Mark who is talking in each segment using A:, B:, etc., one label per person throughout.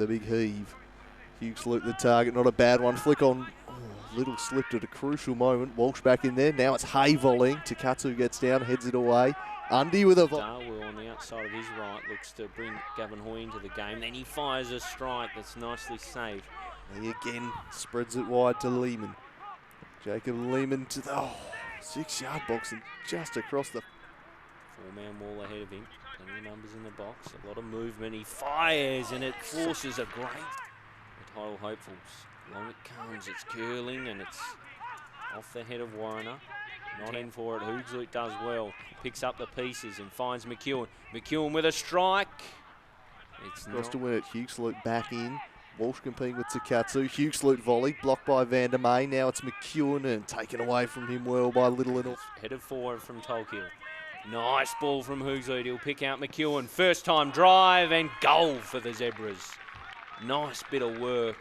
A: with a big heave. Hughes looped the target, not a bad one. Flick on, Little slipped at a crucial moment. Walsh back in there. Now it's Hay volleying. Takatsu gets down, heads it away. Undy with a
B: Darwell on the outside of his right looks to bring Gavin Hoy into the game. Then he fires a strike that's nicely saved.
A: He again spreads it wide to Lehman. Jacob Lehman to the 6-yard box and just across the
B: 4-man wall ahead of him. Plenty of numbers in the box. A lot of movement. He fires and it forces a great. The title hopefuls. Long it comes. It's curling and it's off the head of Warriner. Not in for it. Hoogsloot does well. Picks up the pieces and finds McEwen. McEwen with a strike. It's
A: cross to win it. Hughes-Loot back in. Walsh competing with Takatsu. Hughes-Loot volley blocked by Van der May. Now it's McEwen and taken away from him well by Little and
B: headed forward from Tolkill. Nice ball from Hughes-Loot. He'll pick out McEwen. First time drive and goal for the Zebras. Nice bit of work.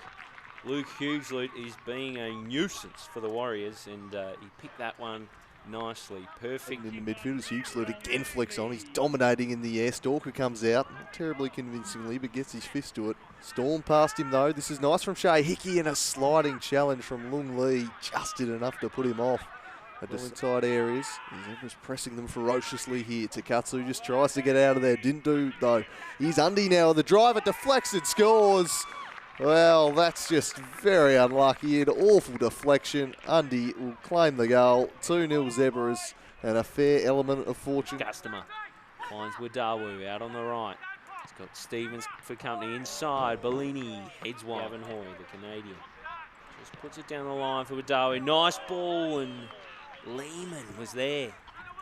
B: Luke Hughes-Loot is being a nuisance for the Warriors, and he picked that one nicely. Perfect.
A: In the midfield as Hughes-Loot again flicks on. He's dominating in the air. Stalker comes out, not terribly convincingly, but gets his fist to it. Storm past him though. This is nice from Shea Hickey, and a sliding challenge from Lung Lee. Just did enough to put him off. Inside areas. He's pressing them ferociously here. Takatsu just tries to get out of there. Didn't do though. He's Undy now. The driver deflects and scores. Well, that's just very unlucky. An awful deflection. Undy will claim the goal. 2-0 Zebras and a fair element of fortune.
B: Customer finds Wadawu out on the right. He's got Stevens for company inside. Bellini heads wide. Gavin Hoy, the Canadian, just puts it down the line for Wadawu. Nice ball, and Lehman was there.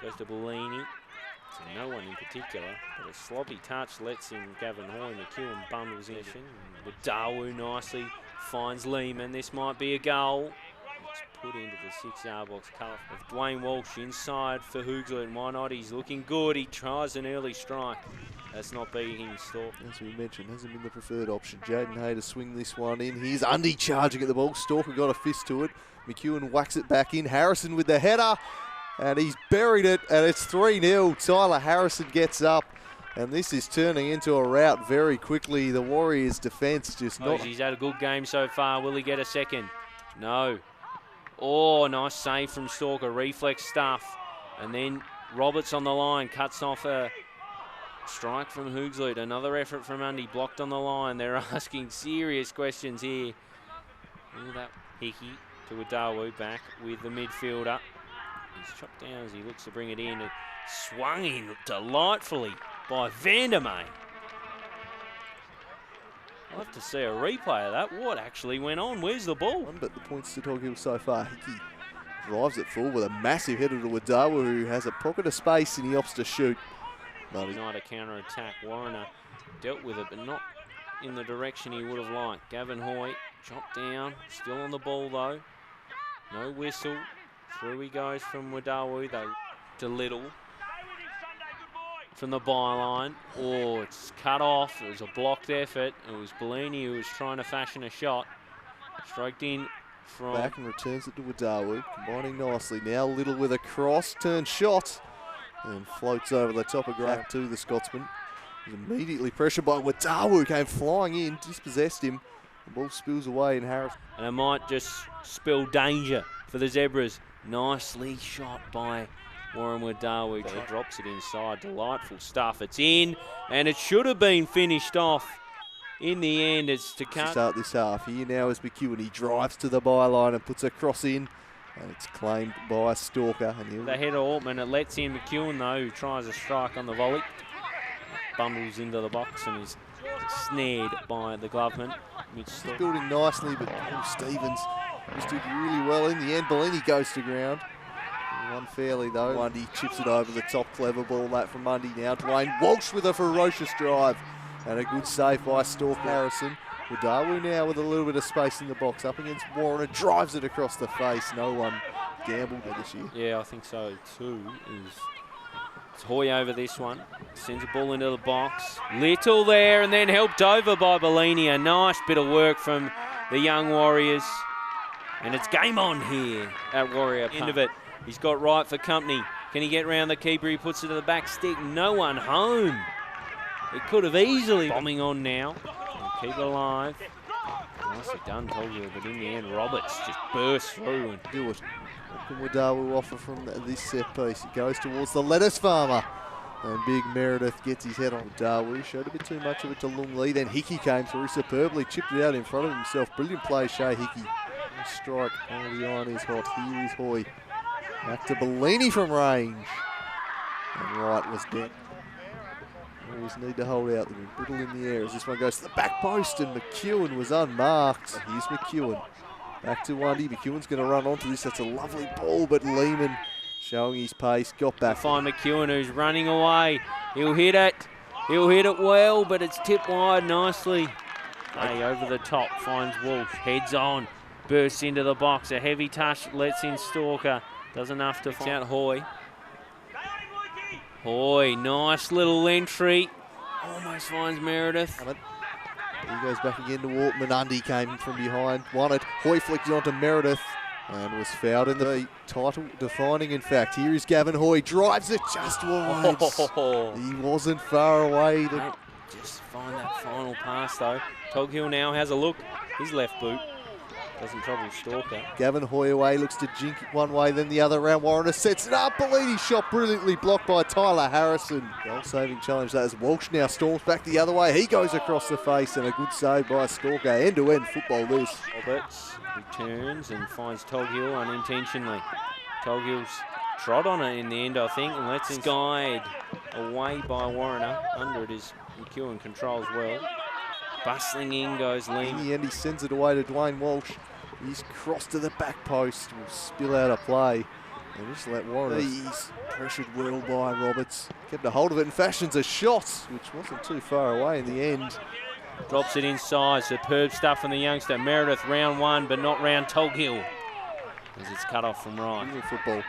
B: Goes to Bellini. So no one in particular, but a sloppy touch lets in Gavin Hoy. McEwen bundles in. Wadawu nicely finds Lehman. This might be a goal. It's put into the 6-yard box. Cut off of Dwayne Walsh inside for Hughes-Loot. Why not? He's looking good. He tries an early strike. That's not being him stalked.
A: As we mentioned, hasn't been the preferred option. Jaden Hay to swing this one in. Here's Undy charging at the ball. Stalker got a fist to it. McEwen whacks it back in. Harrison with the header. And he's buried it, and it's 3-0. Tyler Harrison gets up, and this is turning into a rout very quickly. The Warriors' defence just not...
B: He's had a good game so far. Will he get a second? No. Oh, nice save from Stalker. Reflex stuff. And then Roberts on the line. Cuts off a strike from Hughes-Loot. Another effort from Undy. Blocked on the line. They're asking serious questions here. All that Hickey to Wadawu back with the midfielder. He's chopped down as he looks to bring it in. It swung in delightfully by Van der May. I'll have to see a replay of that. What actually went on? Where's the ball?
A: But the points to Toghill so far. Hickey drives it full with a massive header to Wadawu, who has a pocket of space and he opts to shoot.
B: Not a counter-attack. Warriner dealt with it, but not in the direction he would have liked. Gavin Hoy chopped down. Still on the ball, though. No whistle. Through he goes from Wadawu, though, to Little. From the byline. Oh, it's cut off. It was a blocked effort. It was Bellini who was trying to fashion a shot. Stroked in from...
A: Back and returns it to Wadawu, combining nicely. Now Little with a cross, turn shot, and floats over the top of Grant to the Scotsman. He's immediately pressured by Wadawu, came flying in, dispossessed him. The ball spills away in Harris.
B: And it might just spell danger for the Zebras. Nicely shot by Warren Wadawu. He drops it inside. Delightful stuff. It's in, and it should have been finished off. In the end, it's to cut.
A: Start this half. Here now is McEwen. He drives to the byline and puts a cross in, and it's claimed by Stalker. And
B: the header Altman. It lets in McEwen, though, who tries a strike on the volley. Bundles into the box and is snared by the gloveman.
A: He's building nicely, but Stevens just did really well in the end. Bellini goes to ground. Unfairly though. Mundy chips it over the top. Clever ball that from Mundy now. Dwayne Walsh with a ferocious drive. And a good save by Stalker. Harrison. Wadawu now with a little bit of space in the box. Up against Warren. Drives it across the face. No one gambled this year.
B: Yeah, I think so too. It's Hoy over this one. Sends a ball into the box. Little there and then helped over by Bellini. A nice bit of work from the young Warriors. And it's game on here at Warrior Park. End of it. He's got right for company. Can he get round the keeper? He puts it to the back stick. No one home. It could have easily. Bombing on now. keep it alive. Nicely done, told you, but in the end, Roberts just bursts through and
A: Do it. What can Wadawu offer from this set piece? He goes towards the lettuce farmer. And big Meredith gets his head on Dawu. Showed a bit too much of it to Lung Lee. Then Hickey came through superbly, chipped it out in front of himself. Brilliant play, Shay Hickey. Nice strike. Oh, the iron is hot. Here is Hoy. Back to Bellini from range. And Wright was dead. Always need to hold out. They're brittle in the air as this one goes to the back post, and McEwen was unmarked. Here's McEwen. Back to Lundy. McEwen's going to run onto this. That's a lovely ball, but Lehman showing his pace. Got back.
B: Find McEwen, who's running away. He'll hit it. He'll hit it well, but it's tipped wide nicely. Hey, over the top, finds Walsh. Heads on. Bursts into the box. A heavy touch lets in Stalker. Does enough to find out Hoy. Hoy, nice little entry. Almost finds Meredith.
A: He goes back again to Walt. Munundi came from behind. Won it. Hoy flicked it onto Meredith and was fouled in the title defining. In fact, here is Gavin Hoy. Drives it just wide. He wasn't far away.
B: Just find that final pass though. Toghill now has a look. His left boot doesn't trouble Stalker.
A: Gavin Hoy away, looks to jink it one way, then the other round. Warner sets it up. Bellini shot brilliantly, blocked by Tyler Harrison. Goal-saving challenge. That is Walsh now storms back the other way. He goes across the face, and a good save by Stalker. End-to-end football this.
B: Roberts returns and finds Toghill unintentionally. Toghill's trod on it in the end, I think, and lets him guide away by Warner. Under it is McEwen, controls well. Bustling in goes Lee.
A: In the end, he sends it away to Dwayne Walsh. He's crossed to the back post. Will spill out a play. And just let Warner. He's pressured well by Roberts. Kept a hold of it and fashions a shot, which wasn't too far away in the end.
B: Drops it inside. Superb stuff from the youngster. Meredith, round one, but not round Toghill, as it's cut off from right.
A: Football.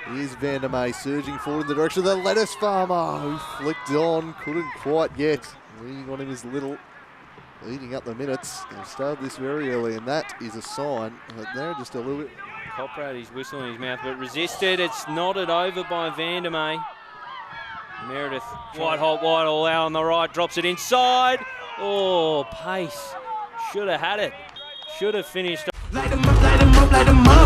A: Here's Vandermeer surging forward in the direction of the lettuce farmer, who flicked on, couldn't quite get. Leaning on him is Little. Leading up the minutes. They started this very early, and that is a sign that they're just a little bit.
B: Coprat, he's whistling in his mouth, but resisted. It's nodded over by Vandermeer. Meredith, wide hot, wide all out on the right, drops it inside. Oh, pace. Should have had it. Should have finished.
C: Light 'em up, light 'em up, light 'em up.